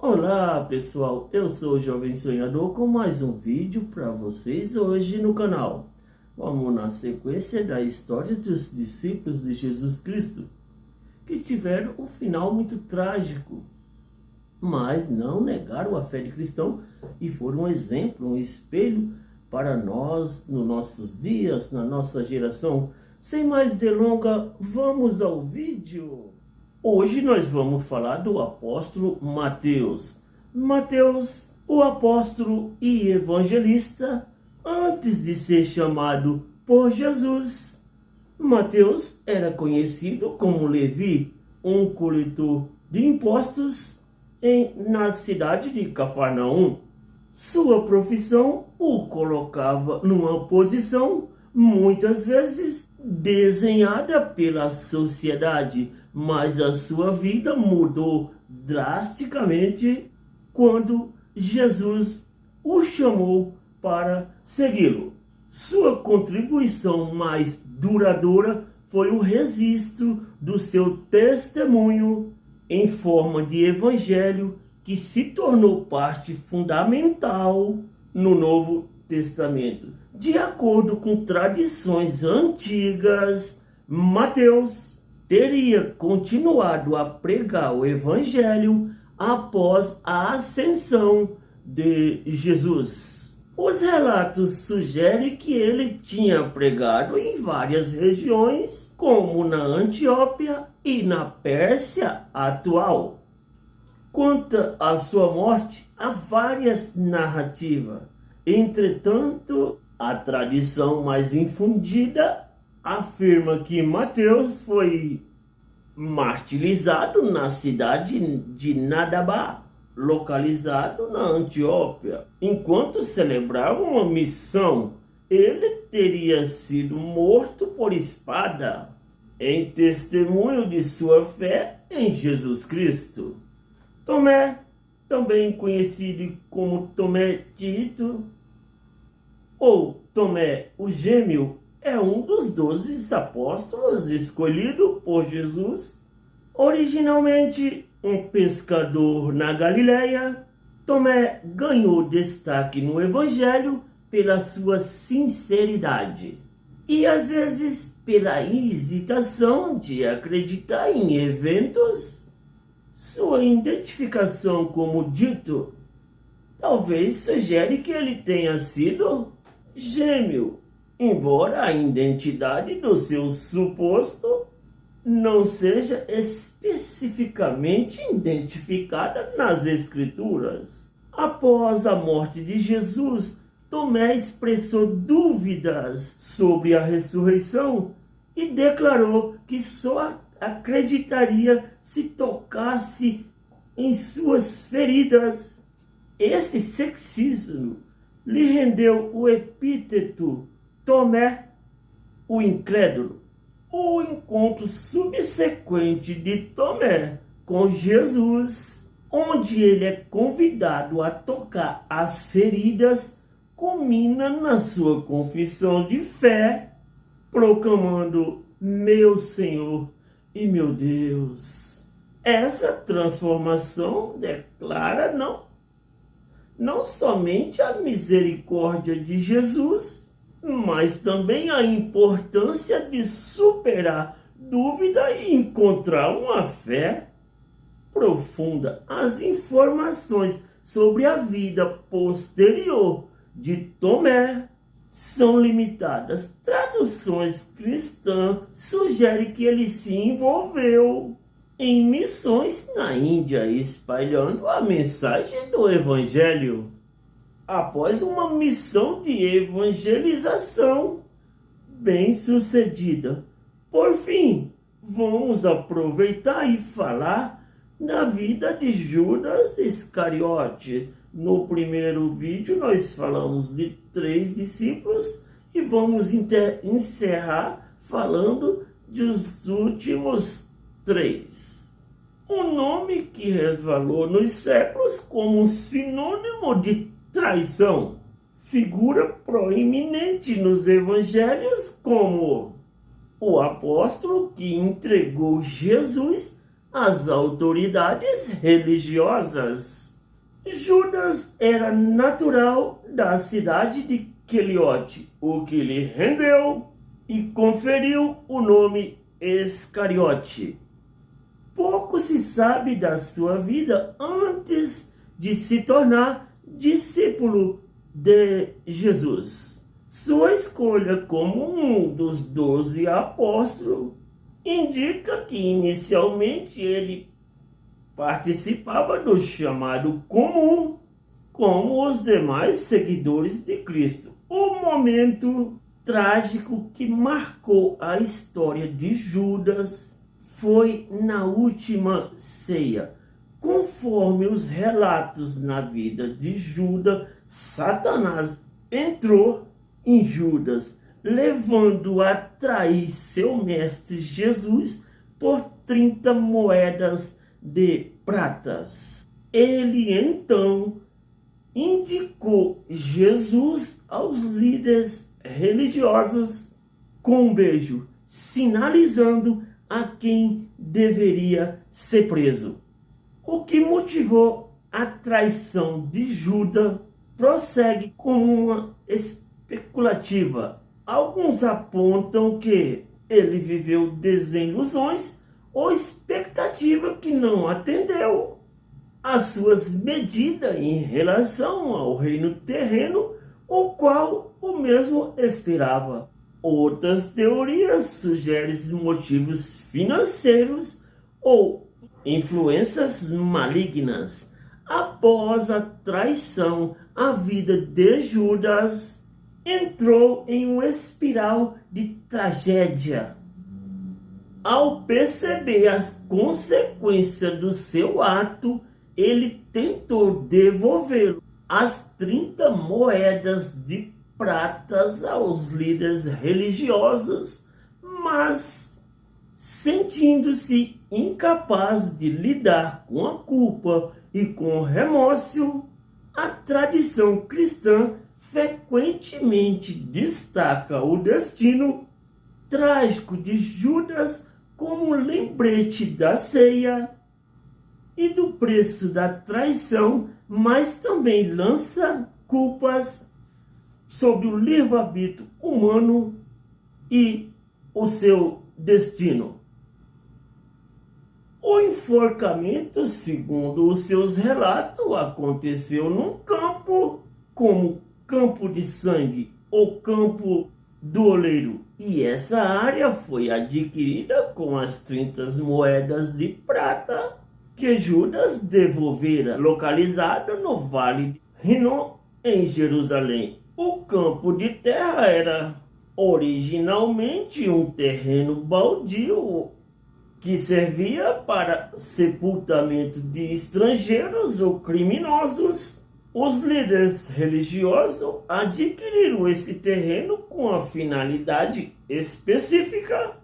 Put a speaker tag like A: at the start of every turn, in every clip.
A: Olá pessoal, eu sou o Jovem Sonhador com mais um vídeo para vocês hoje no canal. Vamos na sequência da história dos discípulos de Jesus Cristo, que tiveram um final muito trágico, mas não negaram a fé de cristão e foram um exemplo, um espelho para nós nos nossos dias, na nossa geração. Sem mais delongas, vamos ao vídeo. Hoje nós vamos falar do apóstolo Mateus. Mateus, o apóstolo e evangelista, antes de ser chamado por Jesus. Mateus era conhecido como Levi, um coletor de impostos na cidade de Cafarnaum. Sua profissão o colocava numa posição muitas vezes desenhada pela sociedade, mas a sua vida mudou drasticamente quando Jesus o chamou para segui-lo. Sua contribuição mais duradoura foi o registro do seu testemunho em forma de evangelho, que se tornou parte fundamental no Novo Testamento. De acordo com tradições antigas, Mateus teria continuado a pregar o evangelho após a ascensão de Jesus. Os relatos sugerem que ele tinha pregado em várias regiões, como na Etiópia e na Pérsia atual. Quanto à sua morte, há várias narrativas. Entretanto, a tradição mais infundida afirma que Mateus foi martirizado na cidade de Nadabá, localizado na Etiópia. Enquanto celebrava uma missão, ele teria sido morto por espada, em testemunho de sua fé em Jesus Cristo. Tomé, também conhecido como Tomé Dito, ou Tomé o Gêmeo, é um dos 12 apóstolos escolhido por Jesus. Originalmente um pescador na Galileia, Tomé ganhou destaque no Evangelho pela sua sinceridade e às vezes pela hesitação de acreditar em eventos. Sua identificação como dito talvez sugere que ele tenha sido gêmeo, embora a identidade do seu suposto não seja especificamente identificada nas Escrituras. Após a morte de Jesus, Tomé expressou dúvidas sobre a ressurreição e declarou que só acreditaria se tocasse em suas feridas. Esse sexismo lhe rendeu o epíteto Tomé, o incrédulo. O encontro subsequente de Tomé com Jesus, onde ele é convidado a tocar as feridas, culmina na sua confissão de fé, proclamando: meu Senhor e meu Deus. Essa transformação declara não somente a misericórdia de Jesus, mas também a importância de superar dúvida e encontrar uma fé profunda. As informações sobre a vida posterior de Tomé são limitadas. Traduções cristãs sugerem que ele se envolveu em missões na Índia, espalhando a mensagem do Evangelho. Após uma missão de evangelização bem sucedida. Por fim, vamos aproveitar e falar da vida de Judas Iscariote. No primeiro vídeo nós falamos de 3 discípulos e vamos encerrar falando dos últimos 3. Um nome que resvalou nos séculos como um sinônimo de traição, figura proeminente nos evangelhos como o apóstolo que entregou Jesus às autoridades religiosas. Judas era natural da cidade de Queliote, o que lhe rendeu e conferiu o nome Iscariote. Pouco se sabe da sua vida antes de se tornar discípulo de Jesus. Sua escolha como um dos 12 apóstolos indica que inicialmente ele participava do chamado comum, como os demais seguidores de Cristo. O momento trágico que marcou a história de Judas foi na última ceia. Conforme os relatos na vida de Judas, Satanás entrou em Judas, levando a trair seu mestre Jesus por 30 moedas de pratas. Ele então indicou Jesus aos líderes religiosos com um beijo, sinalizando a quem deveria ser preso. O que motivou a traição de Judas prossegue como uma especulativa. Alguns apontam que ele viveu desilusões ou expectativa que não atendeu às suas medidas em relação ao reino terreno, o qual o mesmo esperava. Outras teorias sugerem motivos financeiros ou influências malignas. Após a traição, a vida de Judas entrou em uma espiral de tragédia. Ao perceber as consequências do seu ato, ele tentou devolver as 30 moedas de pratas aos líderes religiosos, mas sentindo-se incapaz de lidar com a culpa e com o remorso, a tradição cristã frequentemente destaca o destino trágico de Judas como lembrete da ceia e do preço da traição, mas também lança culpas sobre o livre-arbítrio humano e o seu destino. O enforcamento, segundo os seus relatos, aconteceu num campo, como campo de sangue ou campo do oleiro, e essa área foi adquirida com as 30 moedas de prata que Judas devolvera, localizado no Vale de Rinom, em Jerusalém. O campo de terra era originalmente um terreno baldio que servia para sepultamento de estrangeiros ou criminosos. Os líderes religiosos adquiriram esse terreno com a finalidade específica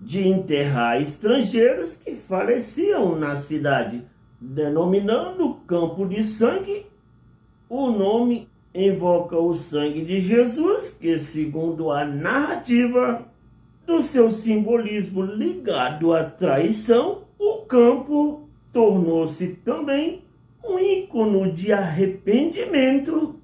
A: de enterrar estrangeiros que faleciam na cidade, denominando campo de sangue. O nome invoca o sangue de Jesus, que, segundo a narrativa do seu simbolismo ligado à traição, o campo tornou-se também um ícone de arrependimento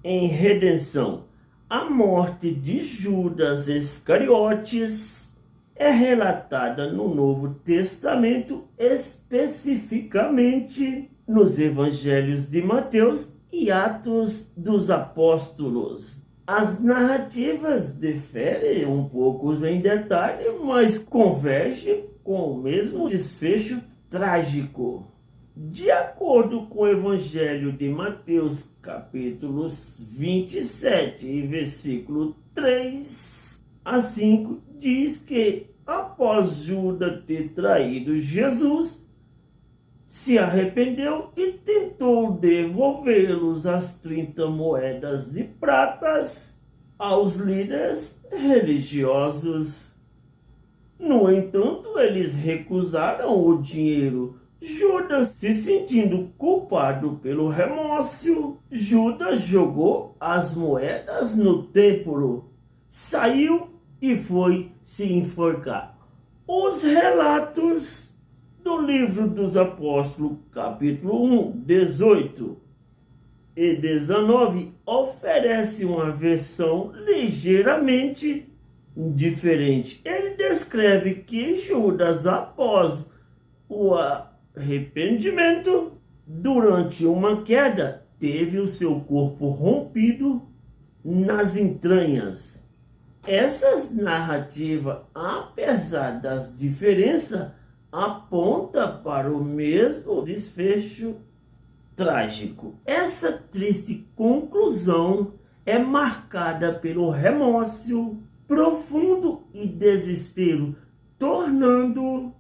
A: em redenção. A morte de Judas Iscariotes é relatada no Novo Testamento, especificamente nos Evangelhos de Mateus e Atos dos Apóstolos. As narrativas diferem um pouco em detalhe, mas convergem com o mesmo desfecho trágico. De acordo com o Evangelho de Mateus, capítulos 27 e versículo 3 a 5, diz que após Judas ter traído Jesus, se arrependeu e tentou devolvê-los as 30 moedas de pratas aos líderes religiosos. No entanto, eles recusaram o dinheiro. Judas, se sentindo culpado pelo remorso, Judas jogou as moedas no templo, saiu e foi se enforcar. Os relatos do Livro dos Apóstolos, capítulo 1, 18 e 19, oferece uma versão ligeiramente diferente. Ele descreve que Judas, após o arrependimento, durante uma queda, teve o seu corpo rompido nas entranhas. Essa narrativa, apesar das diferenças, aponta para o mesmo desfecho trágico. Essa triste conclusão é marcada pelo remorso profundo e desespero, tornando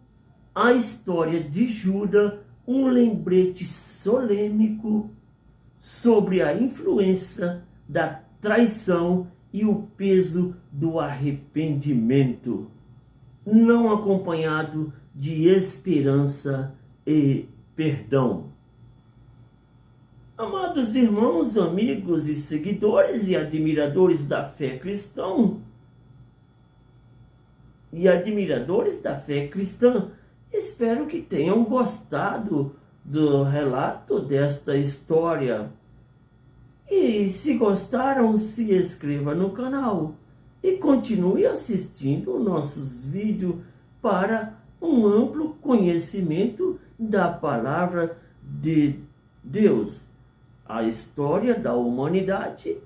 A: a história de Judas um lembrete solene sobre a influência da traição e o peso do arrependimento, não acompanhado de esperança e perdão. Amados irmãos, amigos e seguidores e admiradores da fé cristã, espero que tenham gostado do relato desta história. E se gostaram, se inscreva no canal e continue assistindo nossos vídeos para um amplo conhecimento da palavra de Deus, a história da humanidade,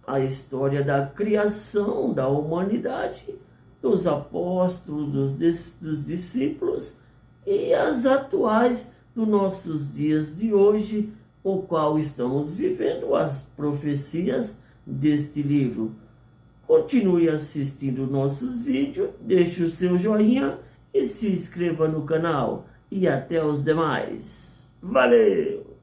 A: a história da criação da humanidade, dos apóstolos, dos discípulos e as atuais dos nossos dias de hoje, o qual estamos vivendo as profecias deste livro. Continue assistindo nossos vídeos, deixe o seu joinha e se inscreva no canal. E até os demais. Valeu!